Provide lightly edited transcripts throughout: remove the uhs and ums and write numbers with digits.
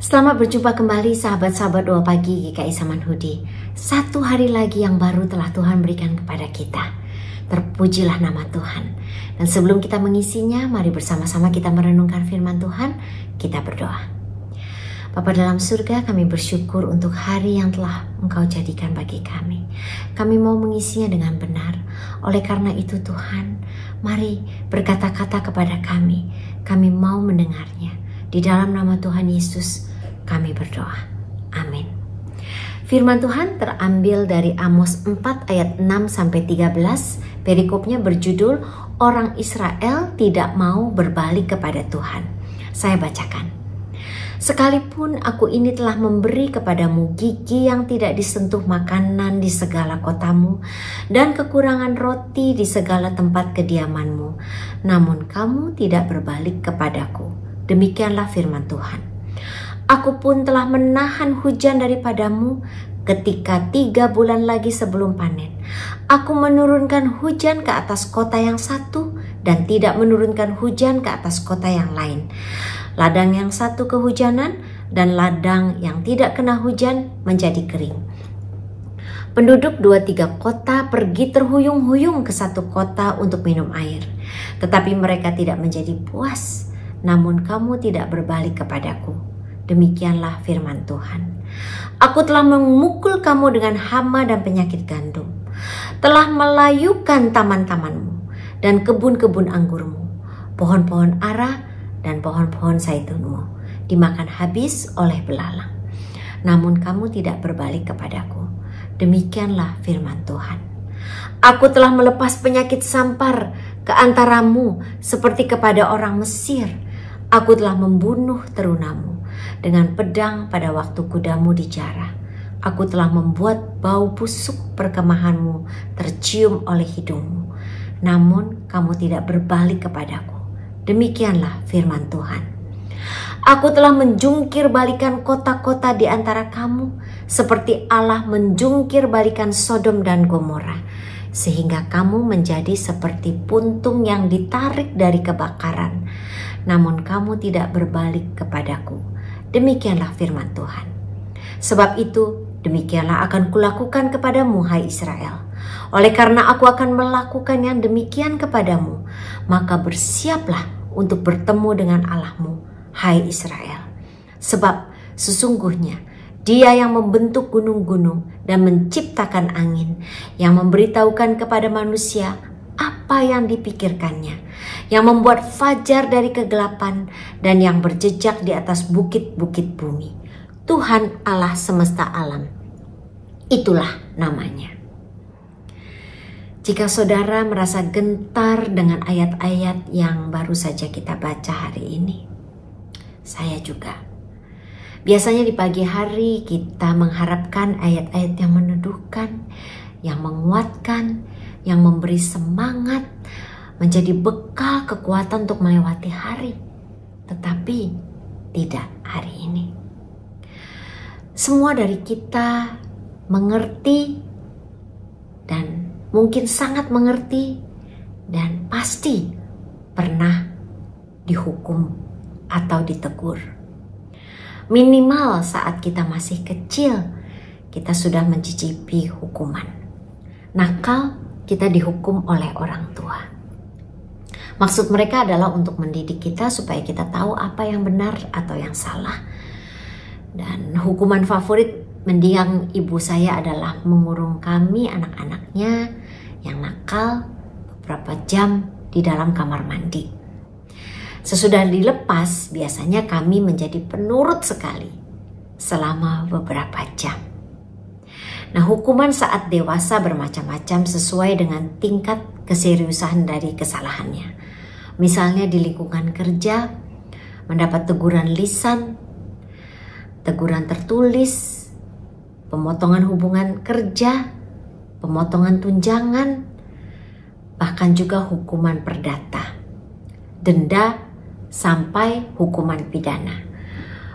Selamat berjumpa kembali sahabat-sahabat doa pagi GKI Samanhudi. Satu hari lagi yang baru telah Tuhan berikan kepada kita. Terpujilah nama Tuhan. Dan sebelum kita mengisinya, mari bersama-sama kita merenungkan firman Tuhan. Kita berdoa. Bapa dalam surga, kami bersyukur untuk hari yang telah Engkau jadikan bagi kami. Kami mau mengisinya dengan benar. Oleh karena itu Tuhan, mari berkata-kata kepada kami. Kami mau mendengarnya. Di dalam nama Tuhan Yesus kami berdoa. Amin. Firman Tuhan terambil dari Amos 4 ayat 6-13. Perikopnya berjudul Orang Israel tidak mau berbalik kepada Tuhan. Saya bacakan. Sekalipun aku ini telah memberi kepadamu gigi yang tidak disentuh makanan di segala kotamu dan kekurangan roti di segala tempat kediamanmu, namun kamu tidak berbalik kepadaku. Demikianlah firman Tuhan. Aku pun telah menahan hujan daripadamu ketika 3 bulan lagi sebelum panen. Aku menurunkan hujan ke atas kota yang satu dan tidak menurunkan hujan ke atas kota yang lain. Ladang yang satu kehujanan dan ladang yang tidak kena hujan menjadi kering. Penduduk 2-3 kota pergi terhuyung-huyung ke satu kota untuk minum air. Tetapi mereka tidak menjadi puas. Namun kamu tidak berbalik kepadaku. Demikianlah firman Tuhan. Aku telah memukul kamu dengan hama dan penyakit gandum. Telah melayukan taman-tamanmu dan kebun-kebun anggurmu. Pohon-pohon ara dan pohon-pohon zaitunmu dimakan habis oleh belalang. Namun kamu tidak berbalik kepadaku. Demikianlah firman Tuhan. Aku telah melepas penyakit sampar ke antaramu seperti kepada orang Mesir. Aku telah membunuh terunamu dengan pedang pada waktu kudamu dijarah. Aku telah membuat bau busuk perkemahanmu tercium oleh hidungmu. Namun kamu tidak berbalik kepadaku. Demikianlah firman Tuhan. Aku telah menjungkir balikan kota-kota di antara kamu seperti Allah menjungkir balikan Sodom dan Gomora, sehingga kamu menjadi seperti puntung yang ditarik dari kebakaran. Namun kamu tidak berbalik kepadaku. Demikianlah firman Tuhan. Sebab itu, demikianlah akan kulakukan kepadamu, hai Israel. Oleh karena aku akan melakukan yang demikian kepadamu, maka bersiaplah untuk bertemu dengan Allahmu, hai Israel. Sebab sesungguhnya Dia yang membentuk gunung-gunung dan menciptakan angin, yang memberitahukan kepada manusia apa yang dipikirkannya, yang membuat fajar dari kegelapan dan yang berjejak di atas bukit-bukit bumi. Tuhan Allah semesta alam, itulah namanya. Jika saudara merasa gentar dengan ayat-ayat yang baru saja kita baca hari ini, saya juga. Biasanya di pagi hari kita mengharapkan ayat-ayat yang meneduhkan, yang menguatkan, yang memberi semangat, menjadi bekal kekuatan untuk melewati hari. Tetapi tidak hari ini. Semua dari kita mengerti dan mungkin sangat mengerti dan pasti pernah dihukum atau ditegur. Minimal saat kita masih kecil, kita sudah mencicipi hukuman. Nakal, kita dihukum oleh orang tua. Maksud mereka adalah untuk mendidik kita supaya kita tahu apa yang benar atau yang salah. Dan hukuman favorit mendiang ibu saya adalah mengurung kami anak-anaknya yang nakal beberapa jam di dalam kamar mandi. Sesudah dilepas, biasanya kami menjadi penurut sekali selama beberapa jam. Nah, hukuman saat dewasa bermacam-macam sesuai dengan tingkat keseriusan dari kesalahannya. Misalnya di lingkungan kerja, mendapat teguran lisan, teguran tertulis, pemotongan hubungan kerja, pemotongan tunjangan, bahkan juga hukuman perdata, denda, sampai hukuman pidana.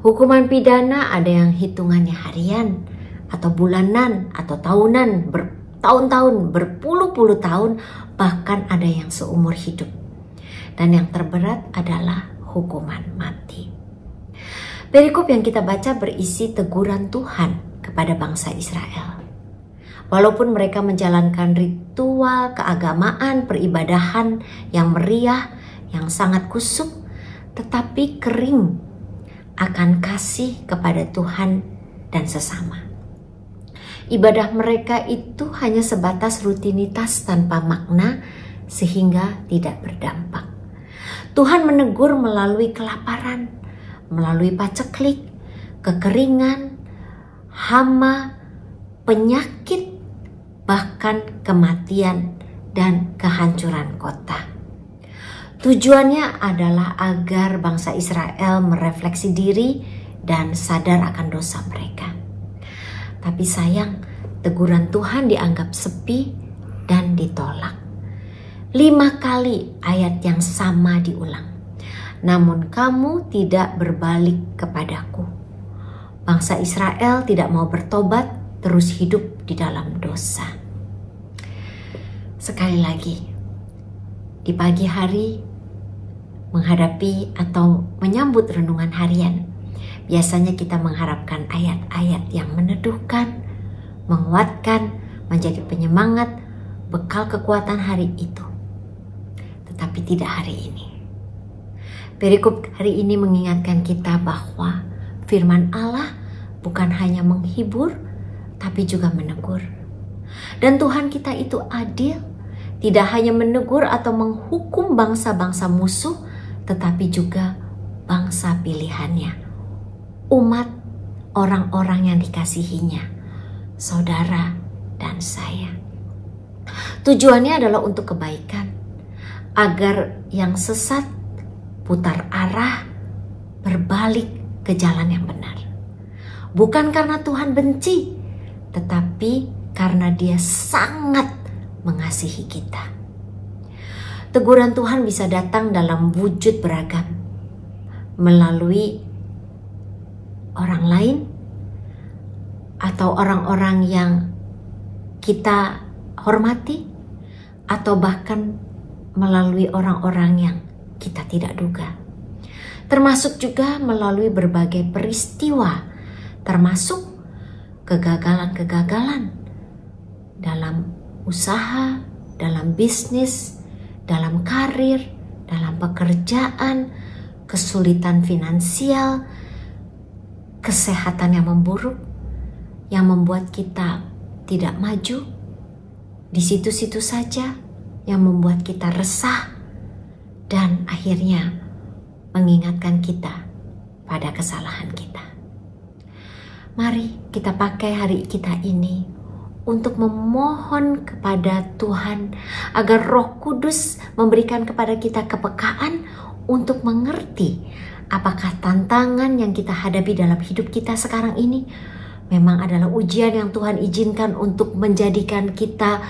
Hukuman pidana ada yang hitungannya harian, atau bulanan, atau tahunan, bertahun-tahun, berpuluh-puluh tahun, bahkan ada yang seumur hidup. Dan yang terberat adalah hukuman mati. Perikop yang kita baca berisi teguran Tuhan kepada bangsa Israel. Walaupun mereka menjalankan ritual keagamaan, peribadahan yang meriah, yang sangat kusuk, tetapi kering akan kasih kepada Tuhan dan sesama. Ibadah mereka itu hanya sebatas rutinitas tanpa makna sehingga tidak berdampak. Tuhan menegur melalui kelaparan, melalui paceklik, kekeringan, hama, penyakit, bahkan kematian dan kehancuran kota. Tujuannya adalah agar bangsa Israel merefleksi diri dan sadar akan dosa mereka. Tapi sayang, teguran Tuhan dianggap sepi dan ditolak. 5 kali ayat yang sama diulang. Namun kamu tidak berbalik kepadaku. Bangsa Israel tidak mau bertobat, terus hidup di dalam dosa. Sekali lagi, di pagi hari menghadapi atau menyambut renungan harian, biasanya kita mengharapkan ayat-ayat yang meneduhkan, menguatkan, menjadi penyemangat, bekal kekuatan hari itu. Tetapi tidak hari ini. Perikop hari ini mengingatkan kita bahwa firman Allah bukan hanya menghibur, tapi juga menegur. Dan Tuhan kita itu adil, tidak hanya menegur atau menghukum bangsa-bangsa musuh, tetapi juga bangsa pilihannya. Umat, orang-orang yang dikasihinya, saudara dan saya. Tujuannya adalah untuk kebaikan, agar yang sesat putar arah, berbalik ke jalan yang benar. Bukan karena Tuhan benci, tetapi karena Dia sangat mengasihi kita. Teguran Tuhan bisa datang dalam wujud beragam, melalui orang lain atau orang-orang yang kita hormati, atau bahkan melalui orang-orang yang kita tidak duga. Termasuk juga melalui berbagai peristiwa, termasuk kegagalan-kegagalan dalam usaha, dalam bisnis, dalam karir, dalam pekerjaan, kesulitan finansial, kesehatan yang memburuk, yang membuat kita tidak maju. Di situ-situ saja yang membuat kita resah dan akhirnya mengingatkan kita pada kesalahan kita. Mari kita pakai hari kita ini untuk memohon kepada Tuhan agar Roh Kudus memberikan kepada kita kepekaan untuk mengerti apakah tantangan yang kita hadapi dalam hidup kita sekarang ini memang adalah ujian yang Tuhan izinkan untuk menjadikan kita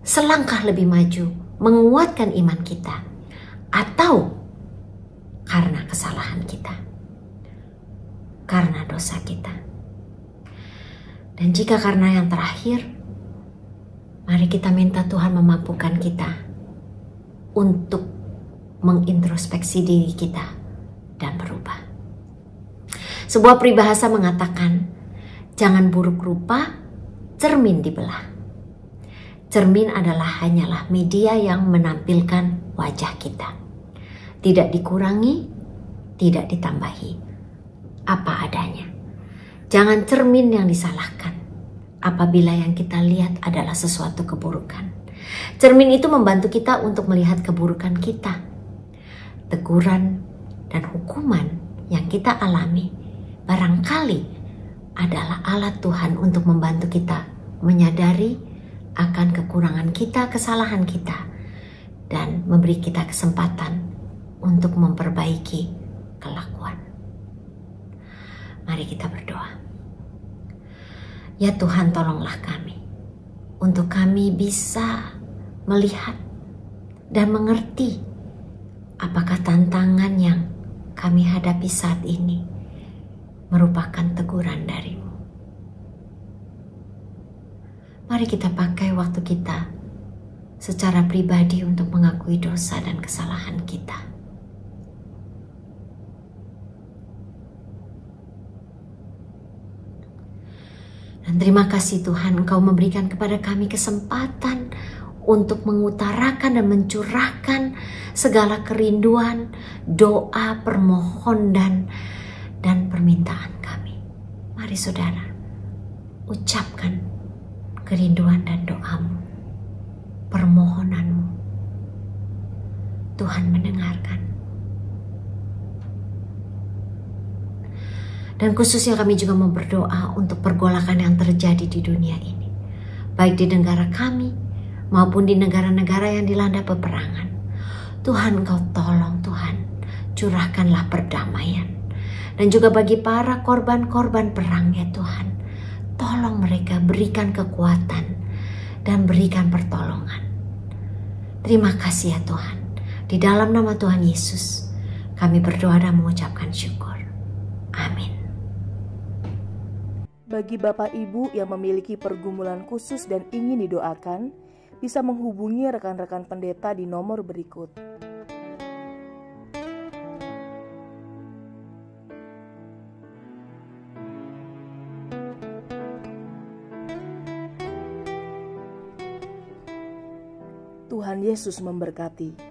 selangkah lebih maju, menguatkan iman kita, atau karena kesalahan kita, karena dosa kita. Dan jika karena yang terakhir, mari kita minta Tuhan memampukan kita untuk mengintrospeksi diri kita dan berubah. Sebuah peribahasa mengatakan, jangan buruk rupa, cermin dibelah. Cermin adalah hanyalah media yang menampilkan wajah kita. Tidak dikurangi, tidak ditambahi. Apa adanya. Jangan cermin yang disalahkan apabila yang kita lihat adalah sesuatu keburukan. Cermin itu membantu kita untuk melihat keburukan kita. Teguran dan hukuman yang kita alami barangkali adalah alat Tuhan untuk membantu kita menyadari akan kekurangan kita, kesalahan kita, dan memberi kita kesempatan untuk memperbaiki kelakuan. Mari kita berdoa. Ya Tuhan, tolonglah kami untuk kami bisa melihat dan mengerti apakah tantangan yang kami hadapi saat ini merupakan teguran dari-Mu. Mari kita pakai waktu kita secara pribadi untuk mengakui dosa dan kesalahan kita. Dan terima kasih Tuhan, Engkau memberikan kepada kami kesempatan untuk mengutarakan dan mencurahkan segala kerinduan, doa, permohonan, dan permintaan kami. Mari saudara, ucapkan kerinduan dan doamu, permohonanmu. Tuhan mendengarkan. Dan khususnya kami juga mau berdoa untuk pergolakan yang terjadi di dunia ini, baik di negara kami maupun di negara-negara yang dilanda peperangan. Tuhan, Engkau tolong Tuhan, curahkanlah perdamaian. Dan juga bagi para korban-korban perang ya Tuhan, tolong mereka, berikan kekuatan dan berikan pertolongan. Terima kasih ya Tuhan. Di dalam nama Tuhan Yesus, kami berdoa dan mengucapkan syukur. Amin. Bagi Bapak Ibu yang memiliki pergumulan khusus dan ingin didoakan, bisa menghubungi rekan-rekan pendeta di nomor berikut. Tuhan Yesus memberkati.